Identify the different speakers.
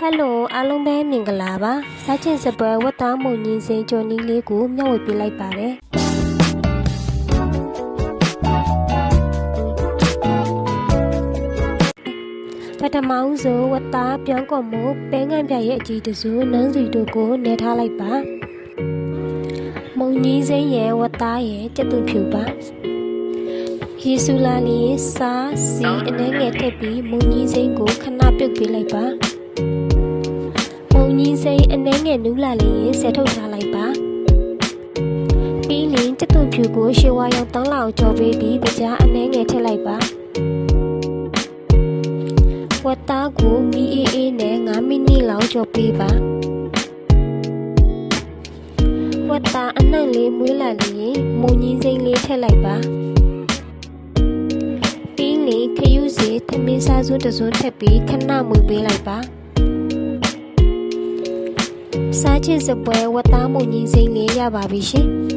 Speaker 1: Hello အားလုံးပဲမင်္ဂလာပါစားချင်စပွဲဝတ်သားမုံညင်းစိန်ကြော်နီးလေးကိုမျှဝေပေးလိုက်ပါတယ်ပထမဦးဆုံးဝတ်သားပြောင်းကော်မှုပဲငံပြရဲ့အကြီးတစုနန်းစီတို့ကိုနေထားလိုက်ပါမုံညင်းစိန်ရဲ့ဝတ်သားရဲ့ကျက်သူဖြူပါယေစုလာလီစားစီအနေငယ်ထည့်ပြီးမုံညင်းစိန်ကိုခဏပြုတ်ပေးလိုက်ပါမုံညင်းစိန်အနေငယ်နူးလာလီဆက်ထုတ်ထားလိုက်ပါပြီးရင်ကျက်သွန်ဖြူကိုရှေဝါရောင်တောင်းလောက်ကြော်ပေးပြီးကြားအနေငယ်ထည့်လိုက်ပါဝတ်သားကိုမီအေးအေးနဲ့9မိနစ်လောက်ကြော်ပေးပါဝတ်သားအနှံ့လေးမွေးလာလီမုံညင်းစိန်လေးထည့်လိုက်ပါခယူးစီသမင်းစားစုတစုထပ်ပြီးခဏမွေပေးလိုက်ပါစားချစ်စပွဲဝတ်သားမုံညင်းစိမ့်လေးရပါပြီရှင်